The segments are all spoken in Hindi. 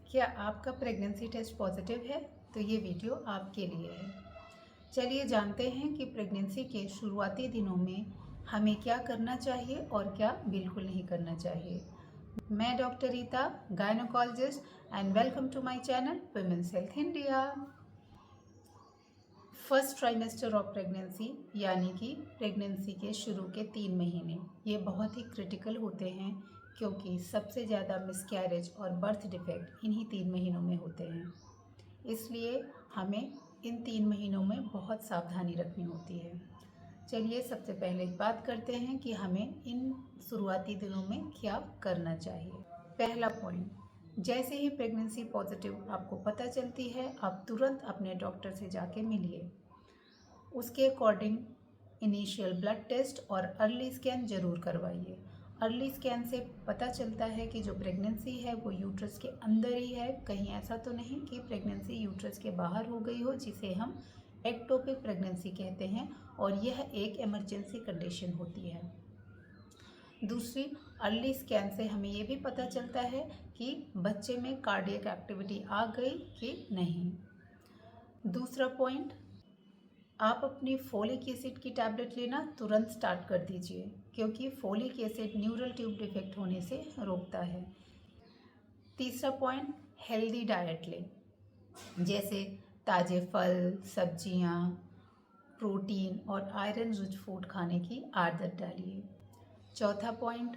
क्या आपका प्रेगनेंसी टेस्ट पॉजिटिव है? तो ये वीडियो आपके लिए है। चलिए जानते हैं कि प्रेगनेंसी के शुरुआती दिनों में हमें क्या करना चाहिए और क्या बिल्कुल नहीं करना चाहिए। मैं doctor Rita, gynaecologist, and welcome to my channel women's health India. First trimester of pregnancy यानी कि प्रेगनेंसी के शुरू के 3 महीने ये बहुत ही क्रिटिकल होते हैं, क्योंकि सबसे ज़्यादा मिसकैरेज और बर्थ डिफेक्ट इन्हीं 3 महीनों में होते हैं। इसलिए हमें इन 3 महीनों में बहुत सावधानी रखनी होती है। चलिए सबसे पहले बात करते हैं कि हमें इन शुरुआती दिनों में क्या करना चाहिए। पहला पॉइंट, जैसे ही प्रेगनेंसी पॉजिटिव आपको पता चलती है, आप तुरंत अपने डॉक्टर से जाके मिलिए। उसके अकॉर्डिंग इनिशियल ब्लड टेस्ट और अर्ली स्कैन ज़रूर करवाइए। अर्ली स्कैन से पता चलता है कि जो प्रेगनेंसी है वो यूट्रस के अंदर ही है, कहीं ऐसा तो नहीं कि प्रेगनेंसी यूट्रस के बाहर हो गई हो, जिसे हम एक्टोपिक प्रेगनेंसी कहते हैं, और यह एक इमरजेंसी कंडीशन होती है। दूसरी, अर्ली स्कैन से हमें ये भी पता चलता है कि बच्चे में कार्डियक एक्टिविटी आ गई कि नहीं। दूसरा पॉइंट, आप अपनी फोलिक एसिड की टैबलेट लेना तुरंत स्टार्ट कर दीजिए, क्योंकि folic acid neural tube defect होने से रोकता है। तीसरा पॉइंट, हेल्दी डाइट लें, जैसे ताज़े फल, सब्जियां, प्रोटीन और आयरन रिच फूड खाने की आदत डालिए। चौथा पॉइंट,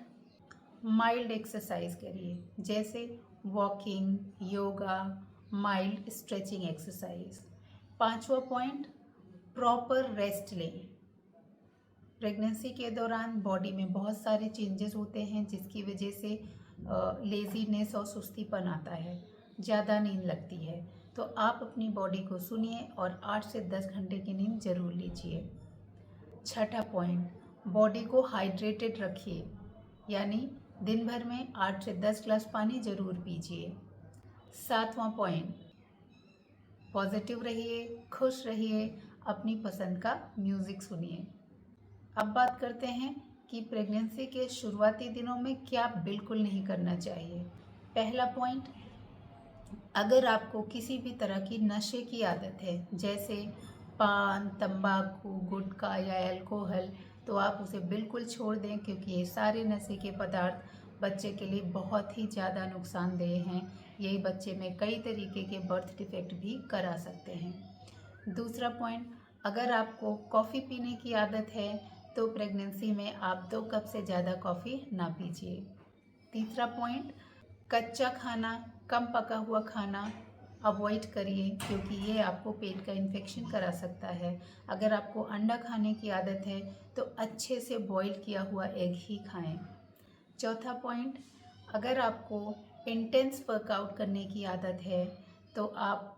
माइल्ड एक्सरसाइज करिए, जैसे walking, yoga, mild stretching exercise. पांचवा पॉइंट, प्रॉपर रेस्ट लें। प्रेगनेंसी के दौरान बॉडी में बहुत सारे चेंजेस होते हैं, जिसकी वजह से लेजीनेस और सुस्तीपन आता है, ज़्यादा नींद लगती है। तो आप अपनी बॉडी को सुनिए और 8 से 10 घंटे की नींद ज़रूर लीजिए। छठा पॉइंट, बॉडी को हाइड्रेटेड रखिए, यानी दिन भर में 8 से 10 ग्लास पानी ज़रूर पीजिए। सातवां पॉइंट, पॉजिटिव रहिए, खुश रहिए, अपनी पसंद का म्यूज़िक सुनिए। अब बात करते हैं कि प्रेगनेंसी के शुरुआती दिनों में क्या बिल्कुल नहीं करना चाहिए। पहला पॉइंट, अगर आपको किसी भी तरह की नशे की आदत है, जैसे पान, तंबाकू, गुटखा या अल्कोहल, तो आप उसे बिल्कुल छोड़ दें, क्योंकि ये सारे नशे के पदार्थ बच्चे के लिए बहुत ही ज़्यादा नुकसानदेह हैं। यही बच्चे में कई तरीके के बर्थ डिफेक्ट भी करा सकते हैं। दूसरा पॉइंट, अगर आपको कॉफ़ी पीने की आदत है, तो प्रेगनेंसी में आप 2 कप से ज़्यादा कॉफ़ी ना पीजिए। तीसरा पॉइंट, कच्चा खाना, कम पका हुआ खाना अवॉइड करिए, क्योंकि ये आपको पेट का इन्फेक्शन करा सकता है। अगर आपको अंडा खाने की आदत है, तो अच्छे से बॉईल किया हुआ एग ही खाएं। चौथा पॉइंट, अगर आपको इंटेंस वर्कआउट करने की आदत है, तो आप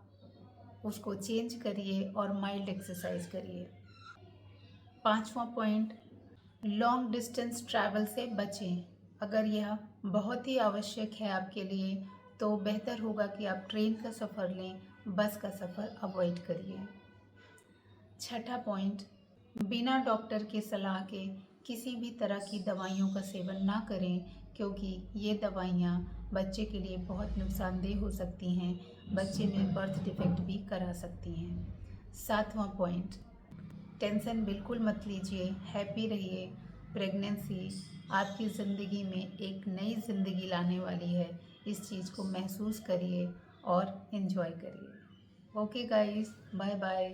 उसको चेंज करिए और माइल्ड एक्सरसाइज करिए। पांचवा पॉइंट, लॉन्ग डिस्टेंस ट्रैवल से बचें। अगर यह बहुत ही आवश्यक है आपके लिए, तो बेहतर होगा कि आप ट्रेन का सफ़र लें, बस का सफ़र अवॉइड करिए। छठा पॉइंट, बिना डॉक्टर के सलाह के किसी भी तरह की दवाइयों का सेवन ना करें, क्योंकि ये दवाइयाँ बच्चे के लिए बहुत नुकसानदेह हो सकती हैं, बच्चे में बर्थ डिफेक्ट भी करा सकती हैं। सातवां पॉइंट, टेंशन बिल्कुल मत लीजिए, हैप्पी रहिए। प्रेगनेंसी आपकी ज़िंदगी में एक नई ज़िंदगी लाने वाली है। इस चीज़ को महसूस करिए और इन्जॉय करिए। Okay guys, bye bye.